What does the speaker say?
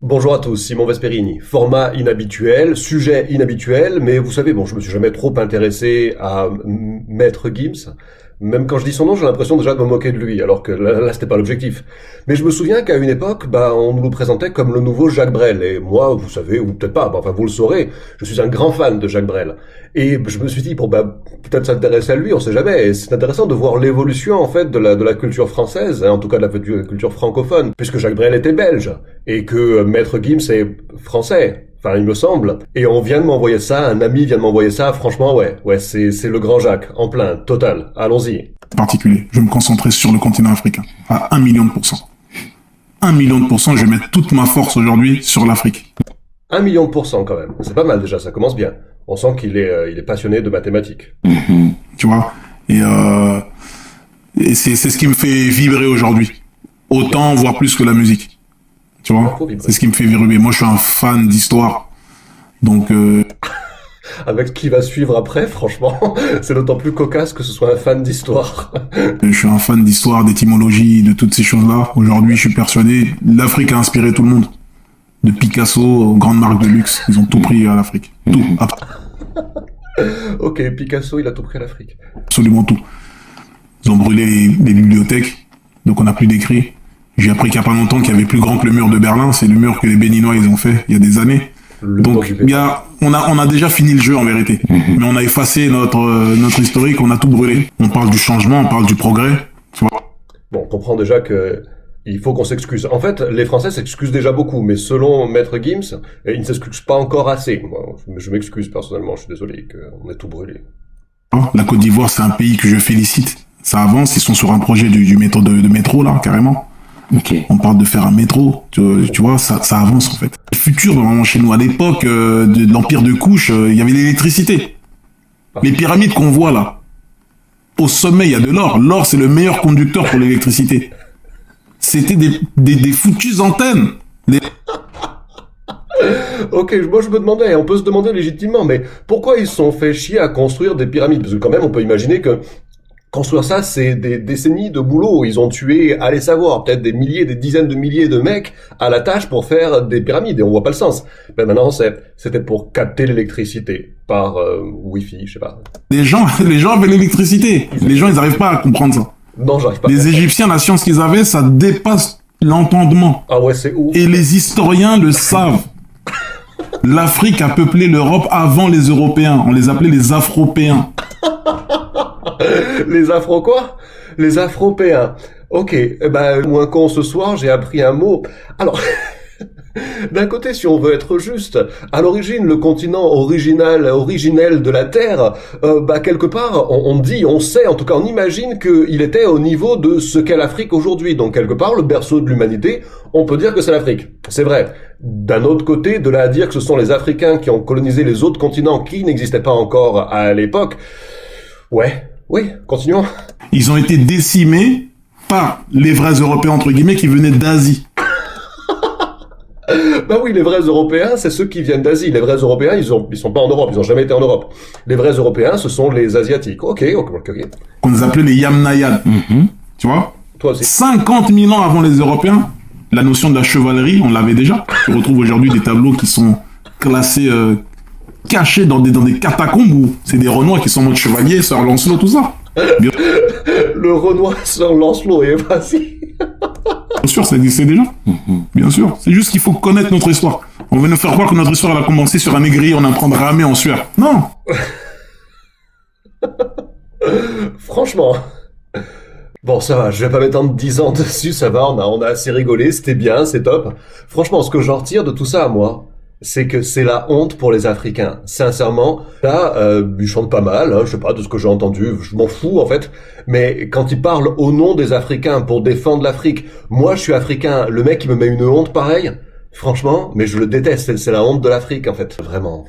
Bonjour à tous, Simon Vesperini. Format inhabituel, sujet inhabituel, mais vous savez, bon, je me suis jamais trop intéressé à Maître Gims. Même quand je dis son nom, j'ai l'impression déjà de me moquer de lui, alors que là c'était pas l'objectif. Mais je me souviens qu'à une époque, on nous le présentait comme le nouveau Jacques Brel. Et moi, vous savez, ou peut-être pas, enfin vous le saurez, je suis un grand fan de Jacques Brel. Et je me suis dit, peut-être s'intéresser à lui, on sait jamais. Et c'est intéressant de voir l'évolution, en fait, de la culture française, hein, en tout cas de la culture francophone, puisque Jacques Brel était belge, et que Maître Gims est français. Enfin, il me semble. Et on vient de m'envoyer ça, un ami vient de m'envoyer ça, franchement, ouais, c'est le grand Jacques, en plein, total. Allons-y. Particulier. Je vais me concentrer sur le continent africain, à 1 million de %. 1 million de %, je vais mettre toute ma force aujourd'hui sur l'Afrique. 1 million de % quand même. C'est pas mal déjà, ça commence bien. On sent qu'il est passionné de mathématiques. Tu vois? Et c'est ce qui me fait vibrer aujourd'hui. Autant, voire plus que la musique. Tu vois? C'est ce qui me fait vibrer. Moi, je suis un fan d'histoire. Donc, avec ce qui va suivre après, franchement, c'est d'autant plus cocasse que ce soit un fan d'histoire. Je suis un fan d'histoire, d'étymologie, de toutes ces choses-là. Aujourd'hui, je suis persuadé, l'Afrique a inspiré tout le monde. De Picasso aux grandes marques de luxe, ils ont tout pris à l'Afrique. Tout. Ok, Picasso, il a tout pris à l'Afrique. Absolument tout. Ils ont brûlé les bibliothèques, donc on n'a plus d'écrits. J'ai appris qu'il n'y a pas longtemps qu'il y avait plus grand que le mur de Berlin. C'est le mur que les Béninois ils ont fait il y a des années. Donc on a déjà fini le jeu en vérité. Mais on a effacé notre historique, on a tout brûlé. On parle du changement, on parle du progrès. Tu vois. Bon, on comprend déjà que il faut qu'on s'excuse. En fait, les Français s'excusent déjà beaucoup, mais selon Maître Gims, ils ne s'excusent pas encore assez. Moi, je m'excuse personnellement, je suis désolé qu'on ait tout brûlé. La Côte d'Ivoire, c'est un pays que je félicite. Ça avance, ils sont sur un projet du métro de métro là, carrément. Okay. On parle de faire un métro, tu vois, ça avance en fait. Le futur, normalement, chez nous, à l'époque de l'Empire de Couche, il y avait l'électricité. Les pyramides qu'on voit là, au sommet, il y a de l'or. L'or, c'est le meilleur conducteur pour l'électricité. C'était des foutues antennes. Ok, moi je me demandais, on peut se demander légitimement, mais pourquoi ils se sont fait chier à construire des pyramides? Parce que quand même, on peut imaginer que construire ça, c'est des décennies de boulot. Ils ont tué, allez savoir, peut-être des dizaines de milliers de mecs à la tâche pour faire des pyramides, et on voit pas le sens. Mais maintenant, c'était pour capter l'électricité par Wi-Fi, je sais pas. Les gens avaient l'électricité. Les gens, ils n'arrivent pas à comprendre ça. Non, j'arrive pas. Les Égyptiens, la science qu'ils avaient, ça dépasse l'entendement. Ah ouais, c'est ouf. Et les historiens le savent. L'Afrique a peuplé l'Europe avant les Européens. On les appelait les Afropéens. Les Afro quoi? Les Afropéens. Ok, moins con ce soir, j'ai appris un mot. Alors, d'un côté, si on veut être juste, à l'origine, le continent originel de la Terre, quelque part, on sait, en tout cas, on imagine qu'il était au niveau de ce qu'est l'Afrique aujourd'hui. Donc, quelque part, le berceau de l'humanité, on peut dire que c'est l'Afrique. C'est vrai. D'un autre côté, de là à dire que ce sont les Africains qui ont colonisé les autres continents qui n'existaient pas encore à l'époque, ouais. Oui, continuons. Ils ont été décimés par les vrais Européens, entre guillemets, qui venaient d'Asie. Oui, les vrais Européens, c'est ceux qui viennent d'Asie. Les vrais Européens, ils sont pas en Europe, ils ont jamais été en Europe. Les vrais Européens, ce sont les Asiatiques. Ok. Qu'on nous appelait les Yamnayad. Tu vois? Toi aussi. 50 000 ans avant les Européens, la notion de la chevalerie, on l'avait déjà. Tu retrouves aujourd'hui des tableaux qui sont classés... cachés dans des catacombes où c'est des Renois qui sont en mode chevalier, Sir Lancelot, tout ça. Le Renoir Sir Lancelot, et vas-y. Bien sûr, ça existait déjà. Bien sûr. C'est juste qu'il faut connaître notre histoire. On veut nous faire croire que notre histoire, elle a commencé sur un négrier, on est en train de ramer en sueur. Non. Franchement. Bon, ça va, je vais pas m'étendre 10 ans dessus, ça va, on a assez rigolé, c'était bien, c'est top. Franchement, ce que j'en retire de tout ça, moi, c'est que c'est la honte pour les Africains. Sincèrement, là, ils chantent pas mal, hein, je sais pas, de ce que j'ai entendu, je m'en fous en fait, mais quand ils parlent au nom des Africains pour défendre l'Afrique, moi je suis Africain, le mec il me met une honte pareille, franchement, mais je le déteste, c'est la honte de l'Afrique en fait, vraiment.